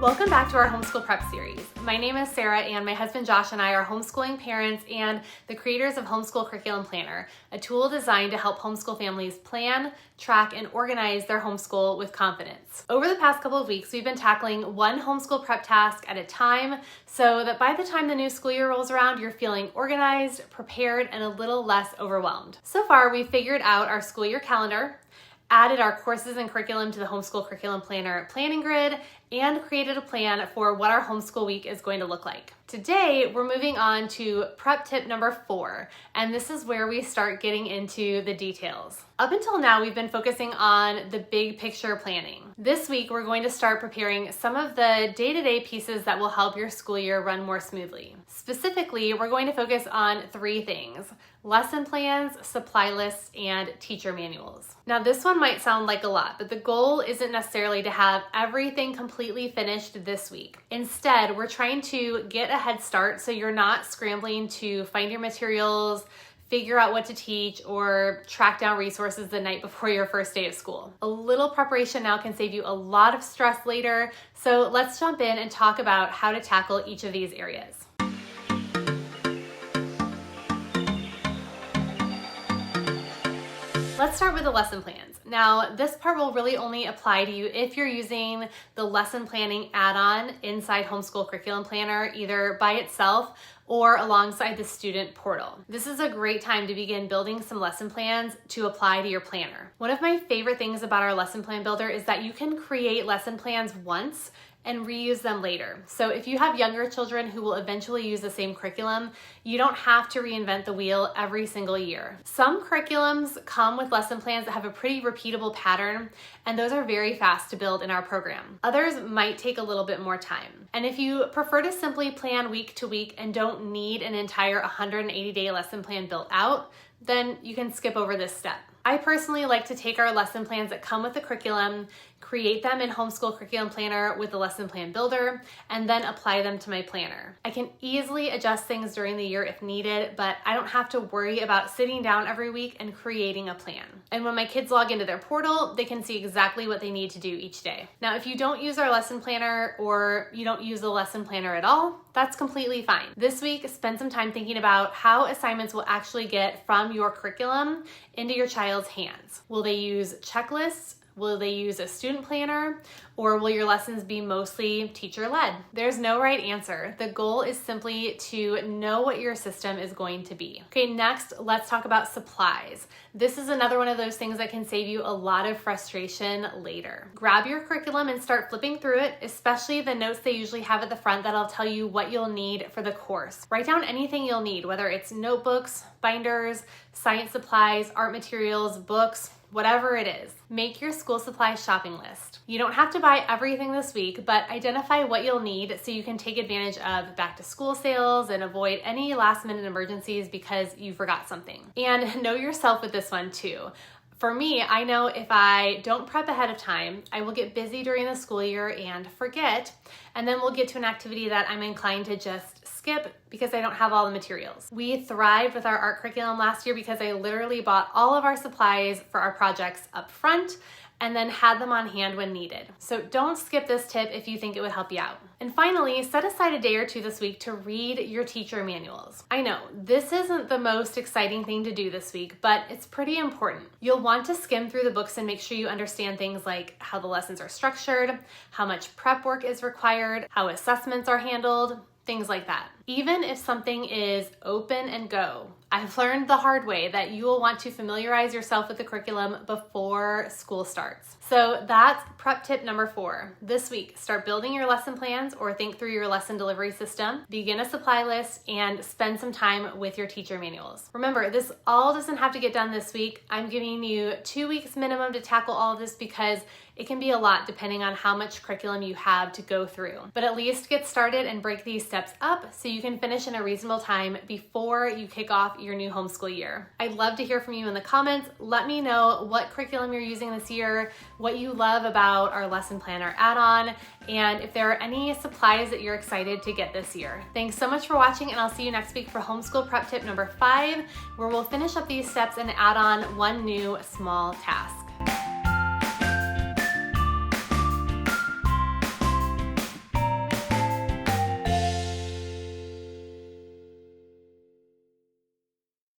Welcome back to our Homeschool Prep series. My name is Sarah and my husband Josh and I are homeschooling parents and the creators of Homeschool Curriculum Planner, a tool designed to help homeschool families plan, track, and organize their homeschool with confidence. Over the past couple of weeks, we've been tackling one homeschool prep task at a time so that by the time the new school year rolls around, you're feeling organized, prepared, and a little less overwhelmed. So far, we've figured out our school year calendar, added our courses and curriculum to the Homeschool Curriculum Planner planning grid, and created a plan for what our homeschool week is going to look like. Today, we're moving on to prep tip number 4, and this is where we start getting into the details. Up until now, we've been focusing on the big picture planning. This week, we're going to start preparing some of the day-to-day pieces that will help your school year run more smoothly. Specifically, we're going to focus on 3 things: lesson plans, supply lists, and teacher manuals. Now, this one might sound like a lot, but the goal isn't necessarily to have everything completely finished this week. Instead, we're trying to get a head start so you're not scrambling to find your materials, figure out what to teach, or track down resources the night before your first day of school. A little preparation now can save you a lot of stress later, so let's jump in and talk about how to tackle each of these areas. Let's start with the lesson plans. Now, this part will really only apply to you if you're using the lesson planning add-on inside Homeschool Curriculum Planner, either by itself or alongside the student portal. This is a great time to begin building some lesson plans to apply to your planner. One of my favorite things about our lesson plan builder is that you can create lesson plans once and reuse them later. So if you have younger children who will eventually use the same curriculum, you don't have to reinvent the wheel every single year. Some curriculums come with lesson plans that have a pretty repeatable pattern, and those are very fast to build in our program. Others might take a little bit more time. And if you prefer to simply plan week to week and don't need an entire 180-day lesson plan built out, then you can skip over this step. I personally like to take our lesson plans that come with the curriculum, create them in Homeschool Curriculum Planner with the lesson plan builder, and then apply them to my planner. I can easily adjust things during the year if needed, but I don't have to worry about sitting down every week and creating a plan. And when my kids log into their portal, they can see exactly what they need to do each day. Now, if you don't use our lesson planner or you don't use the lesson planner at all, that's completely fine. This week, spend some time thinking about how assignments will actually get from your curriculum into your child's hands. Will they use checklists? Will they use a student planner? Or will your lessons be mostly teacher-led? There's no right answer. The goal is simply to know what your system is going to be. Okay, next, let's talk about supplies. This is another one of those things that can save you a lot of frustration later. Grab your curriculum and start flipping through it, especially the notes they usually have at the front that'll tell you what you'll need for the course. Write down anything you'll need, whether it's notebooks, binders, science supplies, art materials, books, whatever it is. Make your school supplies shopping list. You don't have to buy everything this week, but identify what you'll need so you can take advantage of back to school sales and avoid any last minute emergencies because you forgot something. And know yourself with this one too. For me, I know if I don't prep ahead of time, I will get busy during the school year and forget, and then we'll get to an activity that I'm inclined to just skip because I don't have all the materials. We thrived with our art curriculum last year because I literally bought all of our supplies for our projects up front and then had them on hand when needed. So don't skip this tip if you think it would help you out. And finally, set aside a day or two this week to read your teacher manuals. I know, this isn't the most exciting thing to do this week, but it's pretty important. You'll want to skim through the books and make sure you understand things like how the lessons are structured, how much prep work is required, how assessments are handled, things like that. Even if something is open and go, I've learned the hard way that you will want to familiarize yourself with the curriculum before school starts. So that's prep tip number 4. This week, start building your lesson plans or think through your lesson delivery system, begin a supply list, and spend some time with your teacher manuals. Remember, this all doesn't have to get done this week. I'm giving you 2 weeks minimum to tackle all of this because it can be a lot depending on how much curriculum you have to go through. But at least get started and break these steps up so you can finish in a reasonable time before you kick off your new homeschool year. I'd love to hear from you in the comments. Let me know what curriculum you're using this year, what you love about our lesson planner add-on, and if there are any supplies that you're excited to get this year. Thanks so much for watching, and I'll see you next week for Homeschool Prep Tip number 5, where we'll finish up these steps and add on one new small task.